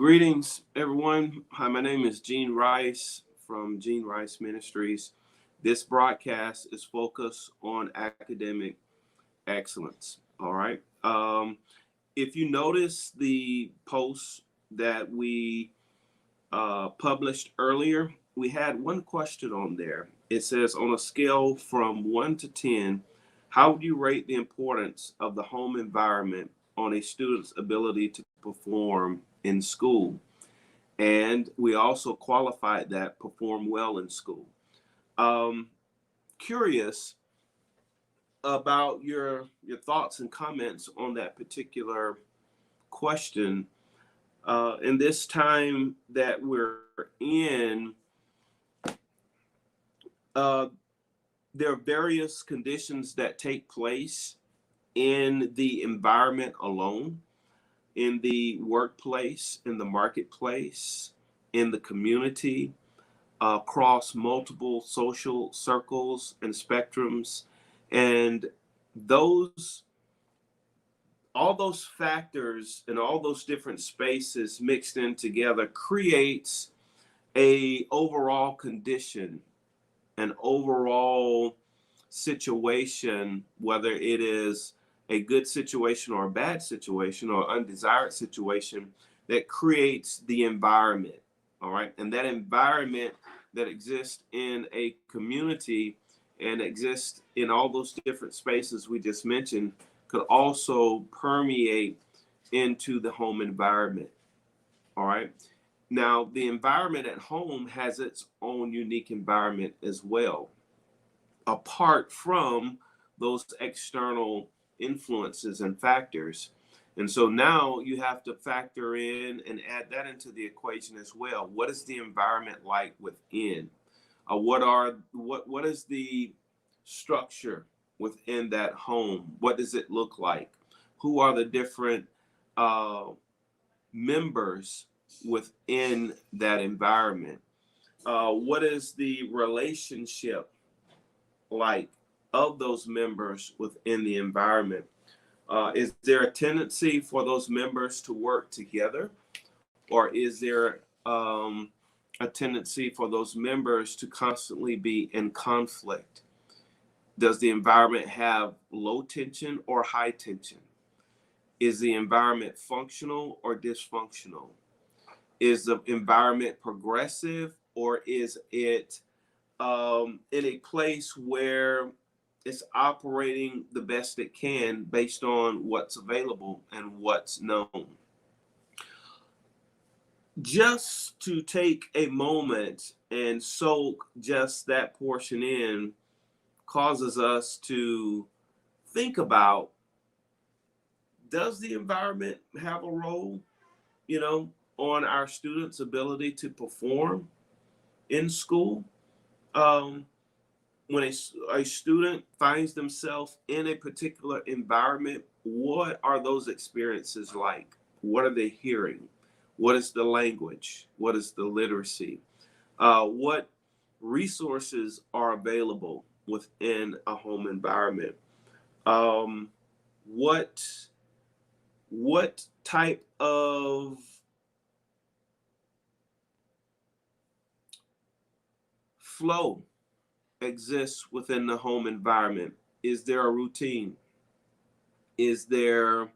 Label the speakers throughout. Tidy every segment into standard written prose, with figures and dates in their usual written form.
Speaker 1: Greetings, everyone. Hi, my name is Gene Rice from Gene Rice Ministries. This broadcast is focused on academic excellence. All right. If you notice the post that we published earlier, we had one question on there. It says, on a scale from 1 to 10, how would you rate the importance of the home environment on a student's ability to perform in school? And we also qualified that perform well in school. Um, Curious about your thoughts and comments on that particular question. In this time that we're in, uh, there are various conditions that take place in the environment alone, in the workplace, in the marketplace, in the community, across multiple social circles and spectrums. And those, all those factors and all those different spaces mixed in together creates a overall condition, an overall situation, whether it is a good situation or a bad situation or undesired situation, that creates the environment. All right. And that environment that exists in a community and exists in all those different spaces we just mentioned could also permeate into the home environment. All right. Now, the environment at home has its own unique environment as well, apart from those external influences and factors. And so now you have to factor in and add that into the equation as well. What is the environment like within? What is the structure within that home? What does it look like? Who are the different uh, members within that environment? What is the relationship like of those members within the environment? Is there a tendency for those members to work together, or is there a tendency for those members to constantly be in conflict? Does the environment have low tension or high tension? Is the environment functional or dysfunctional? Is the environment progressive, or is it in a place where it's operating the best it can based on what's available and what's known? Just to take a moment and soak just that portion in causes us to think about, does the environment have a role, on our students' ability to perform in school? Um, when a student finds themselves in a particular environment, what are those experiences like? What are they hearing? What is the language? What is the literacy? What resources are available within a home environment? Um, what what type of flow exists within the home environment? Is there a routine? Is there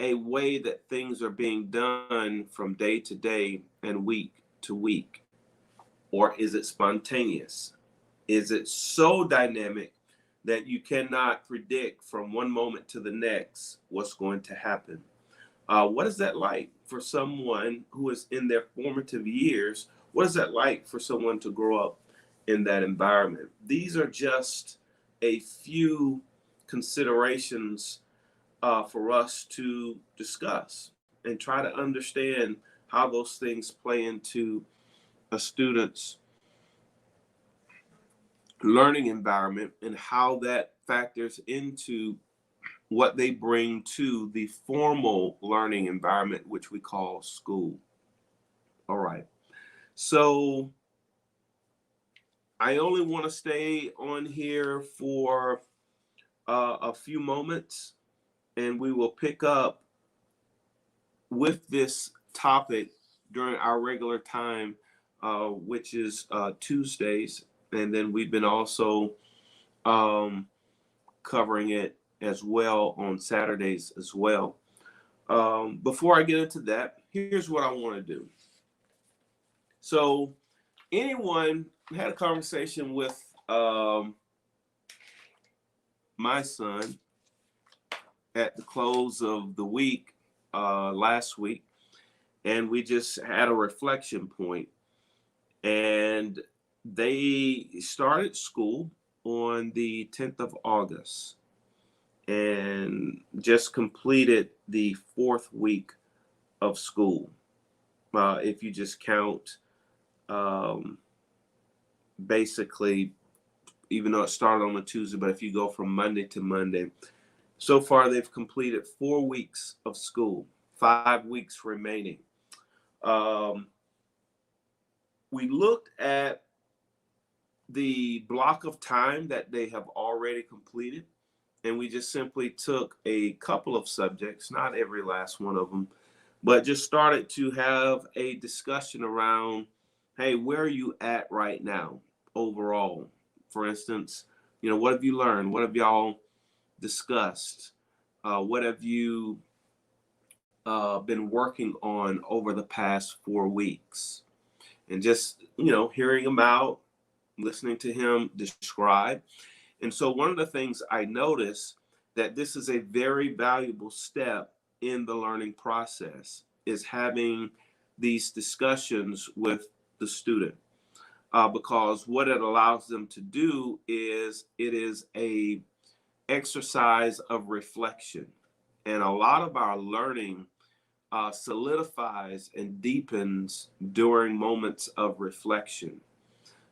Speaker 1: a way that things are being done from day to day and week to week? Or is it spontaneous? Is it so dynamic that you cannot predict from one moment to the next what's going to happen? What is that like for someone who is in their formative years? What is that like for someone to grow up in that environment? These are just a few considerations for us to discuss and try to understand how those things play into a student's learning environment and how that factors into what they bring to the formal learning environment, which we call school. All right. So I only want to stay on here for a few moments, and we will pick up with this topic during our regular time, which is Tuesdays. And then we've been also um, covering it as well on Saturdays as well. Before I get into that, here's what I want to do. So, anyone had a conversation with my son at the close of the week last week, and we just had a reflection point. And they started school on the 10th of August and just completed the 4th week of school. If you just count, basically, even though it started on a Tuesday, but if you go from Monday to Monday, so far they've completed 4 weeks of school, 5 weeks remaining. We looked at the block of time that they have already completed, and we just simply took a couple of subjects, not every last one of them, but just started to have a discussion around, hey, where are you at right now overall? For instance, what have you learned? What have y'all discussed? What have you been working on over the past 4 weeks? And just, hearing him out, listening to him describe. And so one of the things I noticed that this is a very valuable step in the learning process is having these discussions with the student, because what it allows them to do is it is a exercise of reflection. And a lot of our learning solidifies and deepens during moments of reflection.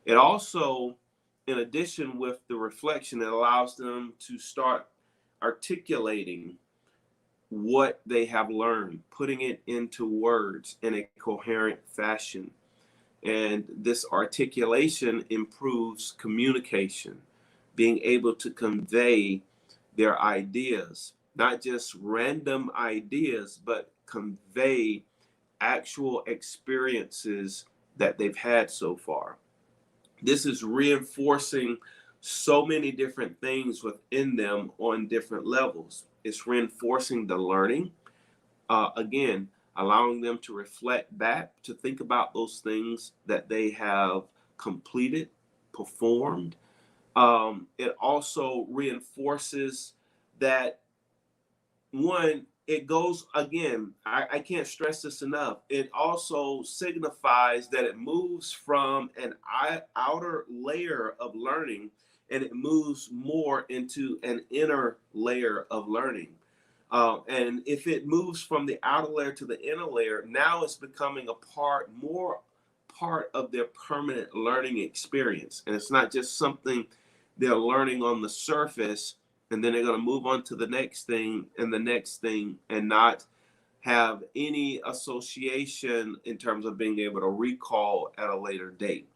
Speaker 1: It also, in addition with the reflection, it allows them to start articulating what they have learned, putting it into words in a coherent fashion. And this articulation improves communication, being able to convey their ideas, not just random ideas, but convey actual experiences that they've had so far. This is reinforcing so many different things within them on different levels. It's reinforcing the learning. Again, allowing them to reflect back, to think about those things that they have completed, performed. It also reinforces that, one, it goes, again, I can't stress this enough. It also signifies that it moves from an outer layer of learning and it moves more into an inner layer of learning. And if it moves from the outer layer to the inner layer, now it's becoming more part of their permanent learning experience. And it's not just something they're learning on the surface, and then they're going to move on to the next thing and the next thing and not have any association in terms of being able to recall at a later date.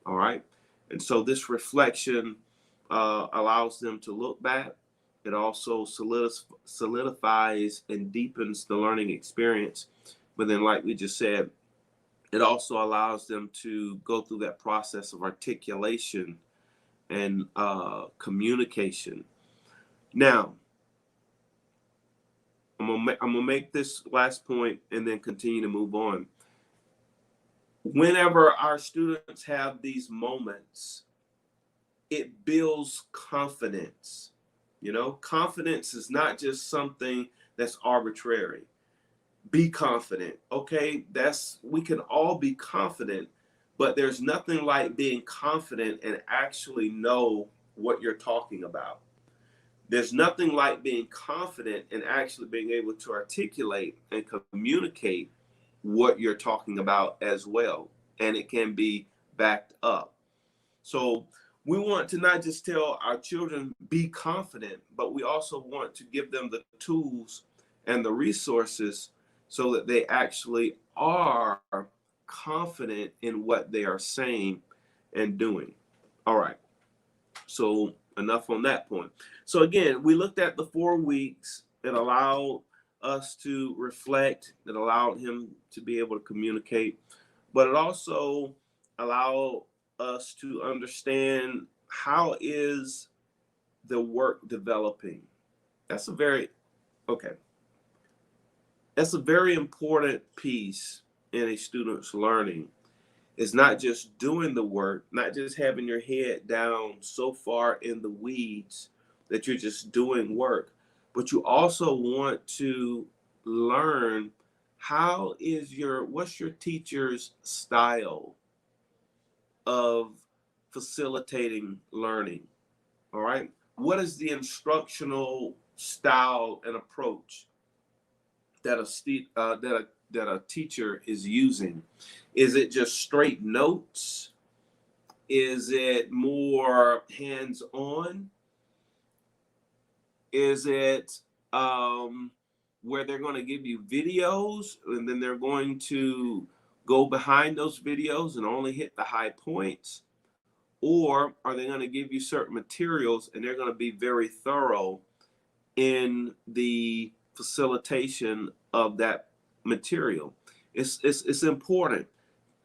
Speaker 1: All right. And so this reflection allows them to look back. It also solidifies and deepens the learning experience. But then, like we just said, it also allows them to go through that process of articulation and communication. Now, I'm gonna make this last point and then continue to move on. Whenever our students have these moments, it builds confidence. Confidence is not just something that's arbitrary. Be confident. Okay, we can all be confident, but there's nothing like being confident and actually know what you're talking about. There's nothing like being confident and actually being able to articulate and communicate what you're talking about as well. And it can be backed up. So we want to not just tell our children, be confident, but we also want to give them the tools and the resources so that they actually are confident in what they are saying and doing. All right. So enough on that point. So again, we looked at the 4 weeks. It allowed us to reflect. It allowed him to be able to communicate, but it also allowed us to understand how is the work developing. That's a very okay. That's a very important piece in a student's learning. It's not just doing the work, not just having your head down so far in the weeds that you're just doing work, but you also want to learn what's your teacher's style of facilitating learning. All right. What is the instructional style and approach that a teacher is using? Is it just straight notes? Is it more hands-on? Is it where they're going to give you videos and then they're going to go behind those videos and only hit the high points? Or are they going to give you certain materials and they're going to be very thorough in the facilitation of that material? It's important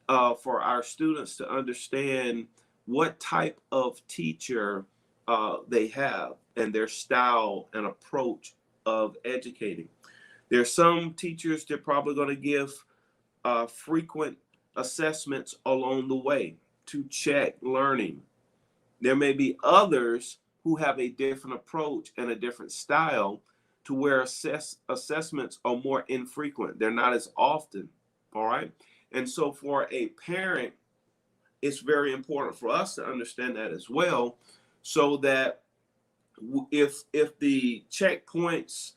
Speaker 1: for our students to understand what type of teacher they have and their style and approach of educating. There's some teachers that are probably going to give frequent assessments along the way to check learning. There may be others who have a different approach and a different style to where assessments are more infrequent. They're not as often, all right? And so for a parent, it's very important for us to understand that as well, so that if the checkpoints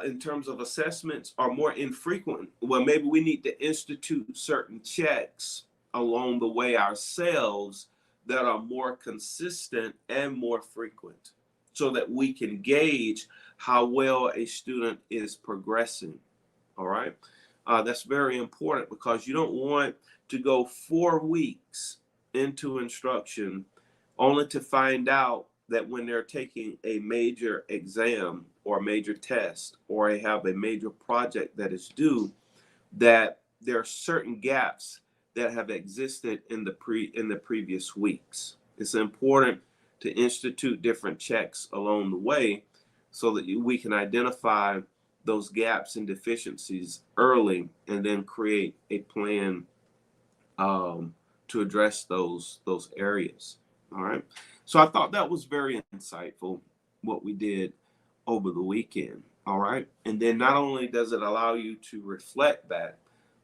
Speaker 1: in terms of assessments are more infrequent, well, maybe we need to institute certain checks along the way ourselves that are more consistent and more frequent, so that we can gauge how well a student is progressing. All right. That's very important, because you don't want to go 4 weeks into instruction only to find out that when they're taking a major exam or a major test, or they have a major project that is due, that there are certain gaps that have existed in the previous weeks. It's important to institute different checks along the way so that we can identify those gaps and deficiencies early, and then create a plan to address those areas. All right. So I thought that was very insightful what we did over the weekend. All right. And then not only does it allow you to reflect back,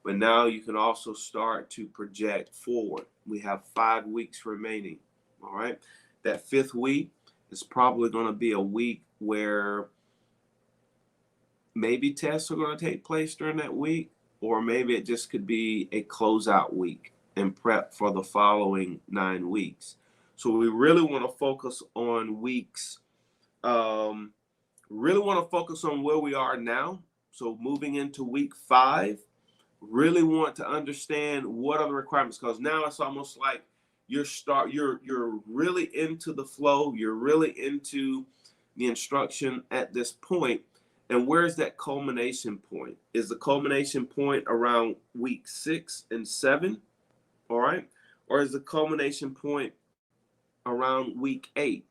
Speaker 1: but now you can also start to project forward. We have 5 weeks remaining. All right. That 5th week is probably going to be a week where maybe tests are going to take place during that week, or maybe it just could be a closeout week and prep for the following 9 weeks. So we really want to focus on weeks, really want to focus on where we are now. So moving into week 5, really want to understand what are the requirements, because now it's almost like you're really into the flow, you're really into the instruction at this point. And where's that culmination point? Is the culmination point around week 6 and 7? All right. Or is the culmination point around week 8?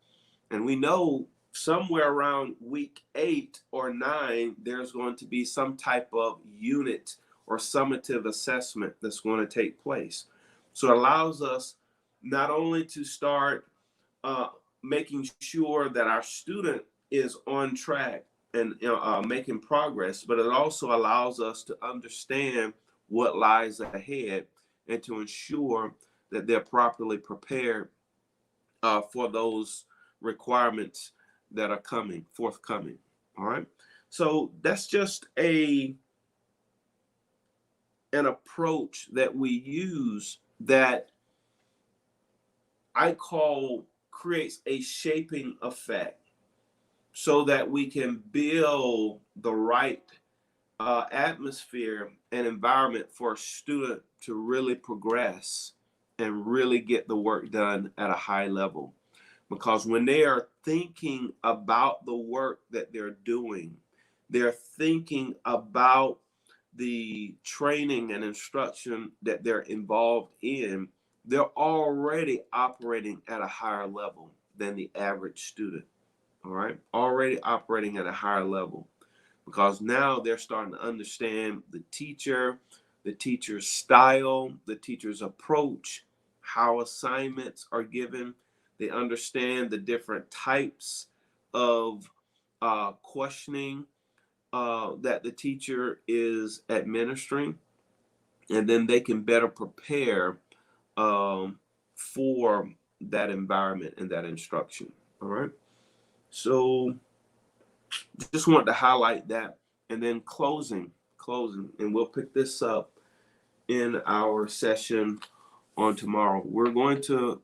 Speaker 1: And we know somewhere around week 8 or 9, there's going to be some type of unit or summative assessment that's going to take place. So it allows us not only to start making sure that our student is on track and making progress, but it also allows us to understand what lies ahead and to ensure that they're properly prepared for those requirements that are forthcoming. All right. So that's just an approach that we use that I call creates a shaping effect, so that we can build the right atmosphere and environment for a student to really progress and really get the work done at a high level. Because when they are thinking about the work that they're doing, They're thinking about the training and instruction that they're involved in. They're already operating at a higher level than the average student. All right, already operating at a higher level, because now they're starting to understand the teacher's style, the teacher's approach, how assignments are given. They understand the different types of questioning that the teacher is administering, and then they can better prepare for that environment and that instruction. All right. So just want to highlight that, and then closing, and we'll pick this up in our session on tomorrow. We're going to,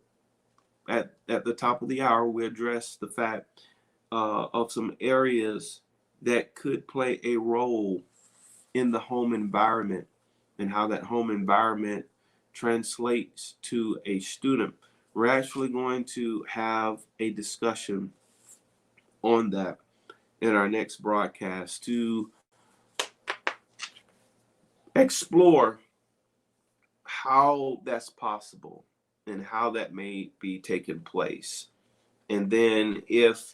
Speaker 1: at the top of the hour, we address the fact of some areas that could play a role in the home environment and how that home environment translates to a student. We're actually going to have a discussion on that in our next broadcast to explore how that's possible and how that may be taking place. And then if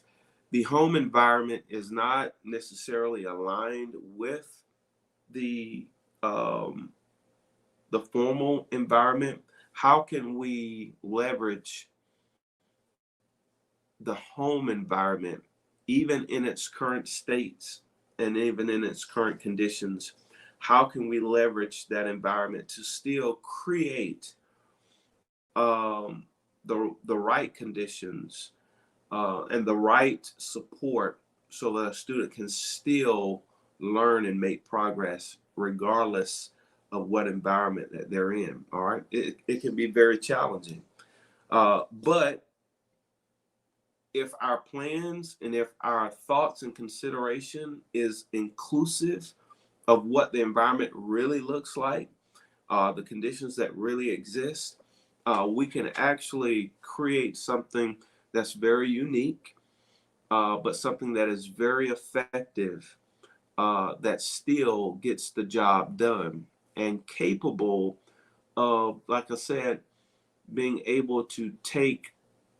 Speaker 1: the home environment is not necessarily aligned with the formal environment, how can we leverage the home environment, even in its current states and even in its current conditions? How can we leverage that environment to still create the right conditions and the right support so that a student can still learn and make progress regardless of what environment that they're in? All right, it can be very challenging, but if our plans and if our thoughts and consideration is inclusive of what the environment really looks like, the conditions that really exist, we can actually create something that's very unique, but something that is very effective, that still gets the job done and capable of, like I said, being able to take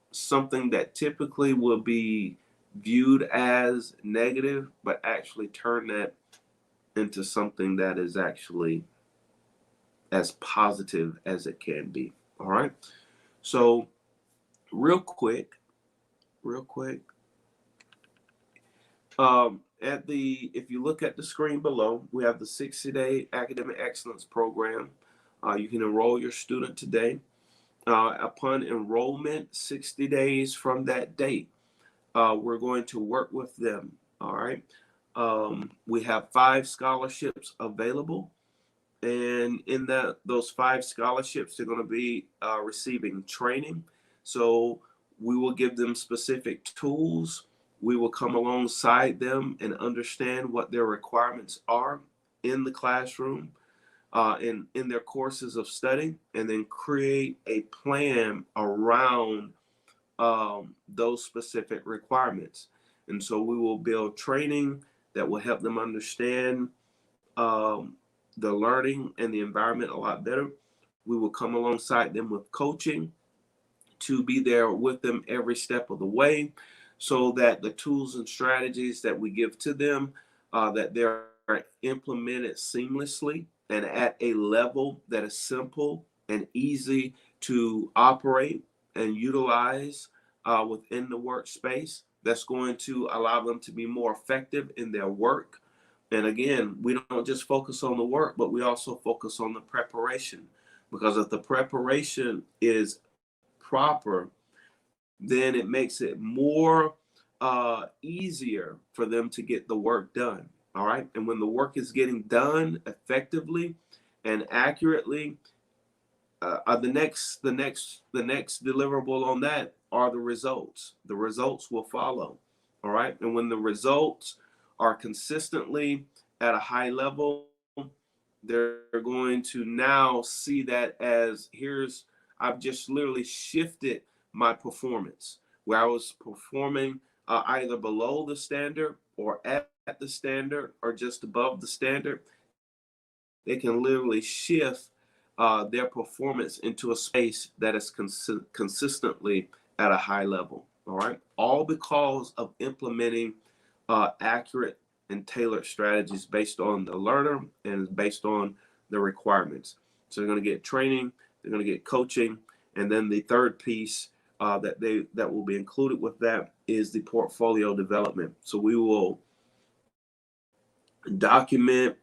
Speaker 1: something that typically will be viewed as negative, but actually turn that into something that is actually as positive as it can be. All right. So real quick, if you look at the screen below, we have the 60-day academic excellence program. You can enroll your student today. Upon enrollment, 60 days from that date, we're going to work with them. All right. We have 5 scholarships available. And in those 5 scholarships, they're going to be receiving training. So we will give them specific tools. We will come alongside them and understand what their requirements are in the classroom, in their courses of study, and then create a plan around those specific requirements. And so we will build training that will help them understand the learning and the environment a lot better. We will come alongside them with coaching to be there with them every step of the way, so that the tools and strategies that we give to them, that they're implemented seamlessly and at a level that is simple and easy to operate and utilize within the workspace. That's going to allow them to be more effective in their work. And again, we don't just focus on the work, but we also focus on the preparation, because if the preparation is proper, then it makes it more easier for them to get the work done. All right. And when the work is getting done effectively and accurately, the next deliverable on that are the results. The results will follow. All right. And when the results are consistently at a high level, they're going to now see that as, I've just literally shifted my performance, where I was performing either below the standard or at the standard or just above the standard, they can literally shift their performance into a space that is consistently at a high level. All right. All because of implementing accurate and tailored strategies based on the learner and based on the requirements. So they're going to get training, they're going to get coaching, and then the third piece that will be included with that is the portfolio development. So we will document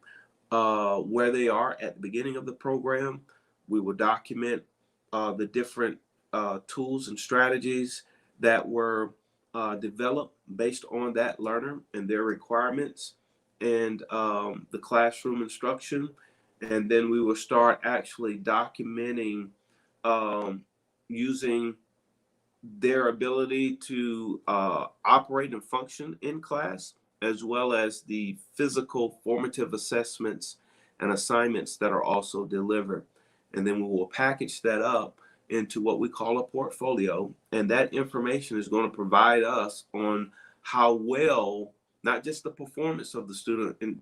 Speaker 1: where they are at the beginning of the program. We will document the different tools and strategies that were developed based on that learner and their requirements and the classroom instruction. And then we will start actually documenting using their ability to operate and function in class, as well as the physical formative assessments and assignments that are also delivered. And then we will package that up into what we call a portfolio. And that information is going to provide us on how well, not just the performance of the student,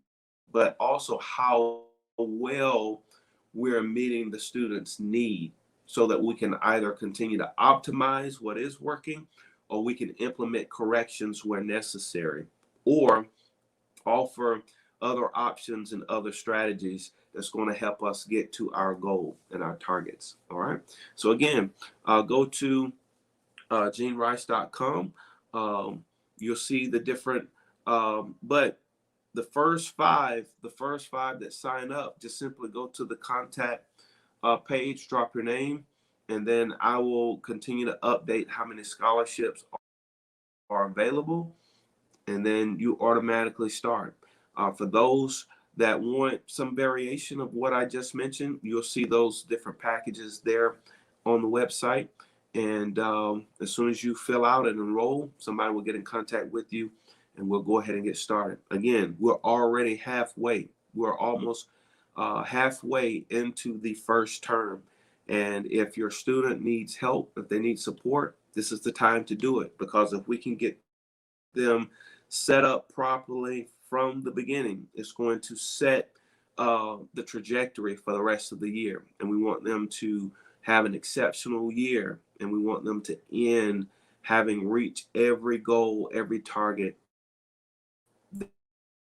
Speaker 1: but also how well we're meeting the student's need, so that we can either continue to optimize what is working, or we can implement corrections where necessary, or offer other options and other strategies that's going to help us get to our goal and our targets. All right. So again, go to generice.com. You'll see the different, but the first five that sign up, just simply go to the contact page, drop your name, and then I will continue to update how many scholarships are available, and then you automatically start. For those that want some variation of what I just mentioned, you'll see those different packages there on the website. And as soon as you fill out and enroll, somebody will get in contact with you, and we'll go ahead and get started. Again, we're already halfway. We're almost halfway into the first term. And if your student needs help, if they need support, this is the time to do it. Because if we can get them set up properly from the beginning, it's going to set the trajectory for the rest of the year. And we want them to have an exceptional year, and we want them to end having reached every goal, every target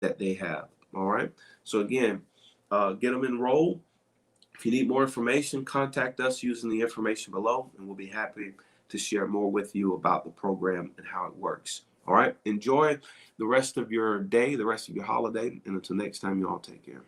Speaker 1: that they have. All right. So again, get them enrolled. If you need more information, contact us using the information below, and we'll be happy to share more with you about the program and how it works. All right. Enjoy the rest of your day, the rest of your holiday, and until next time, you all take care.